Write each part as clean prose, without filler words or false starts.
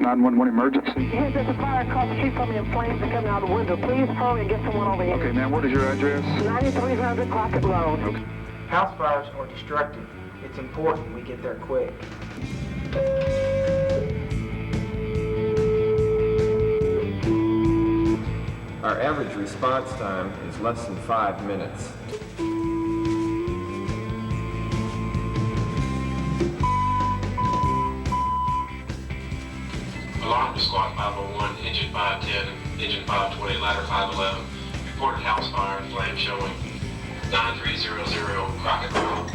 911 emergency. Yes, there's a fire across the street from me in flames and coming out the window. Please hurry and get someone over here. Okay, ma'am, what is your address? 9300 Crockett Road. Okay. House fires are destructive. It's important we get there quick. Our average response time is less than 5 minutes. Alarm to squad 501, engine 510, engine 520, ladder 511. Reported house fire, flame showing 9300 Crockett Road.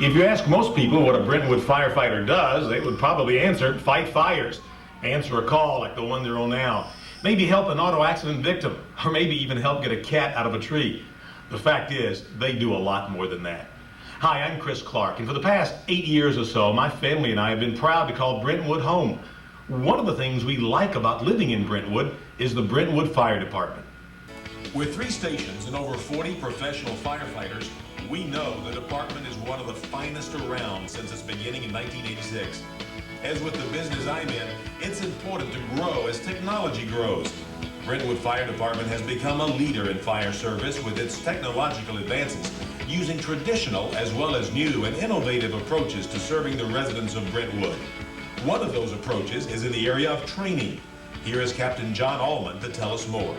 If you ask most people what a Brentwood firefighter does, they would probably answer, fight fires, answer a call like the one they're on now, maybe help an auto accident victim, or maybe even help get a cat out of a tree. The fact is, they do a lot more than that. Hi, I'm Chris Clark, and for the past 8 years or so, my family and I have been proud to call Brentwood home. One of the things we like about living in Brentwood is the Brentwood Fire Department. With 3 stations and over 40 professional firefighters, we know the department is one of the finest around since its beginning in 1986. As with the business I'm in, it's important to grow as technology grows. Brentwood Fire Department has become a leader in fire service with its technological advances, using traditional as well as new and innovative approaches to serving the residents of Brentwood. One of those approaches is in the area of training. Here is Captain John Allman to tell us more.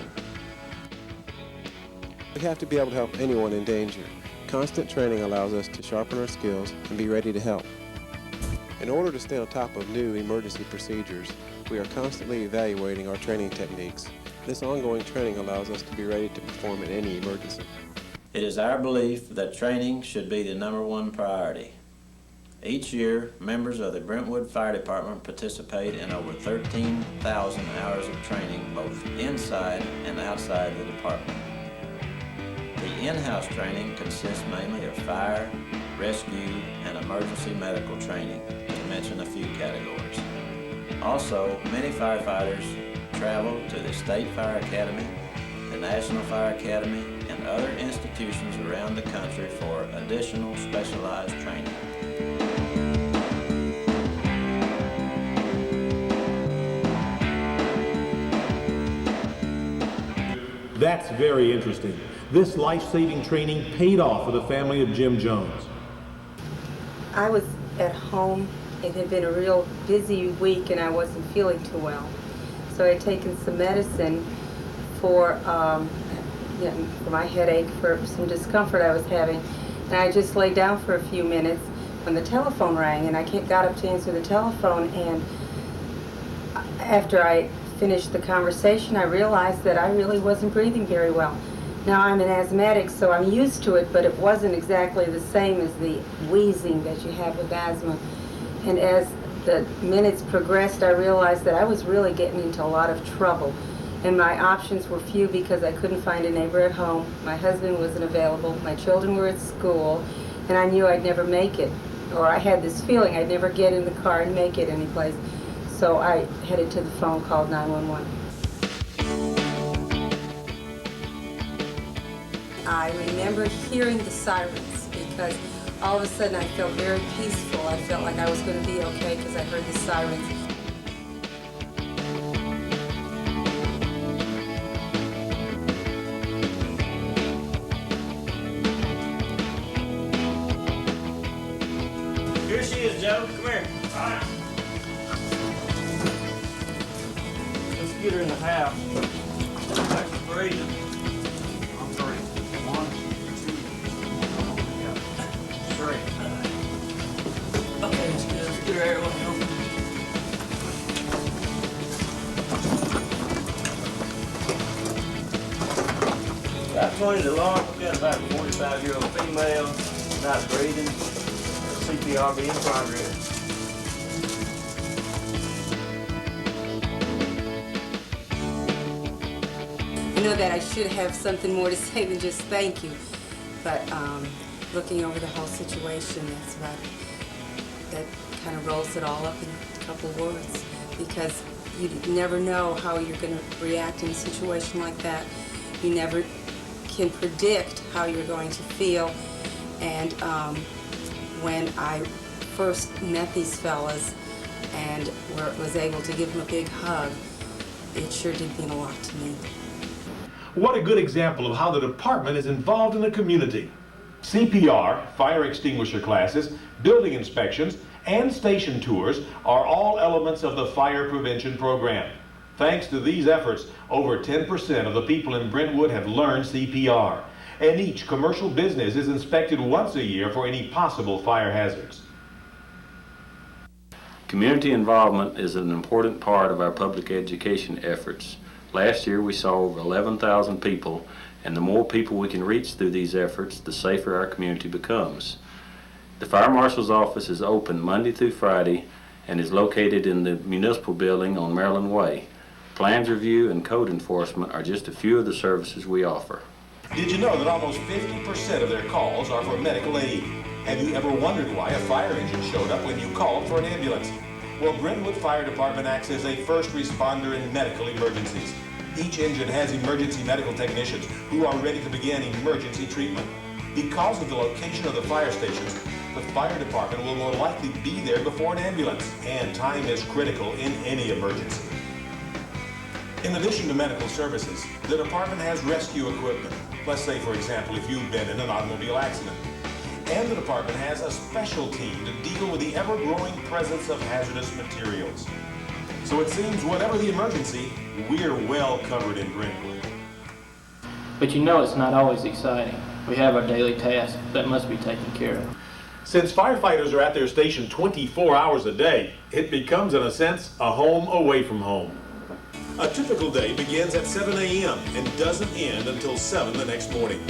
We have to be able to help anyone in danger. Constant training allows us to sharpen our skills and be ready to help. In order to stay on top of new emergency procedures, we are constantly evaluating our training techniques. This ongoing training allows us to be ready to perform in any emergency. It is our belief that training should be the #1 priority. Each year, members of the Brentwood Fire Department participate in over 13,000 hours of training both inside and outside the department. The in-house training consists mainly of fire, rescue, and emergency medical training, to mention a few categories. Also, many firefighters travel to the State Fire Academy, the National Fire Academy, and other institutions around the country for additional specialized training. That's very interesting. This life-saving training paid off for the family of Jim Jones. I was at home. It had been a real busy week and I wasn't feeling too well. So I had taken some medicine for my headache, for some discomfort I was having. And I just lay down for a few minutes when the telephone rang, and I got up to answer the telephone, and after I finished the conversation, I realized that I really wasn't breathing very well. Now, I'm an asthmatic, so I'm used to it, but it wasn't exactly the same as the wheezing that you have with asthma. And as the minutes progressed, I realized that I was really getting into a lot of trouble. And my options were few because I couldn't find a neighbor at home. My husband wasn't available. My children were at school, and I knew I'd never make it. Or I had this feeling I'd never get in the car and make it anyplace. So I headed to the phone, called 911. I remember hearing the sirens because all of a sudden I felt very peaceful. I felt like I was going to be okay because I heard the sirens. Here she is, Joe. Come here. All right. Let's get her in the house. Back to breathing. I'm 3. 1, 2, 3. Okay, that's good. Let's get her airway open. Got 20 to alarm. We've got about a 45-year-old female, not breathing. CPR be in progress. I know that I should have something more to say than just thank you, but looking over the whole situation, that kind of rolls it all up in a couple words, because you never know how you're going to react in a situation like that. You never can predict how you're going to feel. And when I first met these fellas and was able to give them a big hug, it sure did mean a lot to me. What a good example of how the department is involved in the community. CPR, fire extinguisher classes, building inspections, and station tours are all elements of the fire prevention program. Thanks to these efforts, over 10% of the people in Brentwood have learned CPR, and each commercial business is inspected once a year for any possible fire hazards. Community involvement is an important part of our public education efforts. Last year we saw over 11,000 people, and the more people we can reach through these efforts, the safer our community becomes. The Fire Marshal's office is open Monday through Friday and is located in the municipal building on Maryland Way. Plans review and code enforcement are just a few of the services we offer. Did you know that almost 50% of their calls are for medical aid? Have you ever wondered why a fire engine showed up when you called for an ambulance? Well, Brentwood Fire Department acts as a first responder in medical emergencies. Each engine has emergency medical technicians who are ready to begin emergency treatment. Because of the location of the fire stations, the fire department will more likely be there before an ambulance, and time is critical in any emergency. In addition to medical services, the department has rescue equipment. Let's say, for example, if you've been in an automobile accident. And the department has a special team to deal with the ever-growing presence of hazardous materials. So it seems whatever the emergency, we're well covered in Brentwood. But you know it's not always exciting. We have our daily tasks that must be taken care of. Since firefighters are at their station 24 hours a day, it becomes, in a sense, a home away from home. A typical day begins at 7 a.m. and doesn't end until 7 the next morning.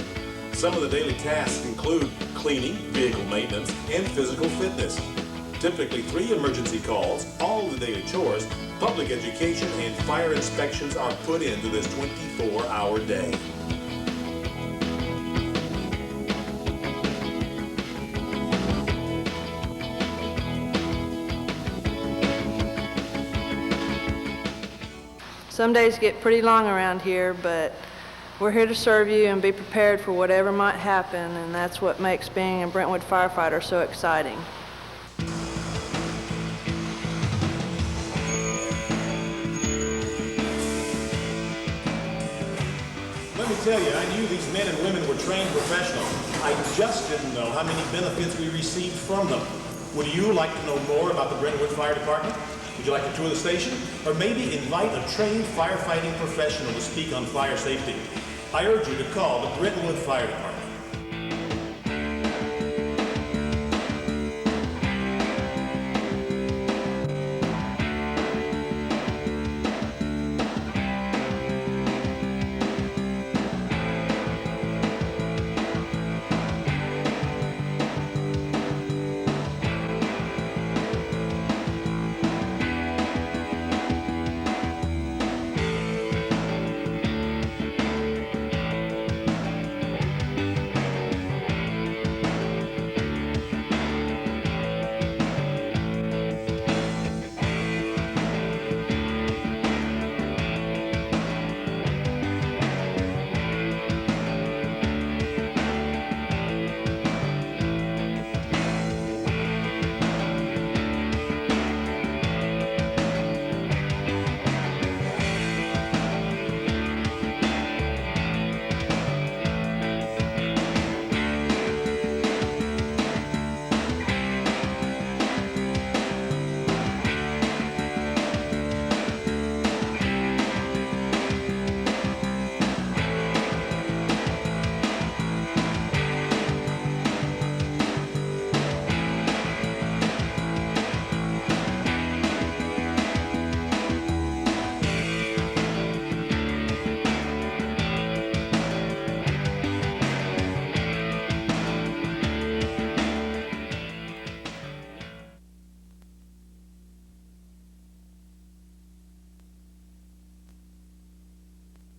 Some of the daily tasks include cleaning, vehicle maintenance, and physical fitness. Typically 3 emergency calls, all the daily chores, public education, and fire inspections are put into this 24-hour day. Some days get pretty long around here, but we're here to serve you and be prepared for whatever might happen, and that's what makes being a Brentwood firefighter so exciting. Let me tell you, I knew these men and women were trained professionals. I just didn't know how many benefits we received from them. Would you like to know more about the Brentwood Fire Department? Would you like to tour the station? Or maybe invite a trained firefighting professional to speak on fire safety? I urge you to call the Brentwood Fire Department.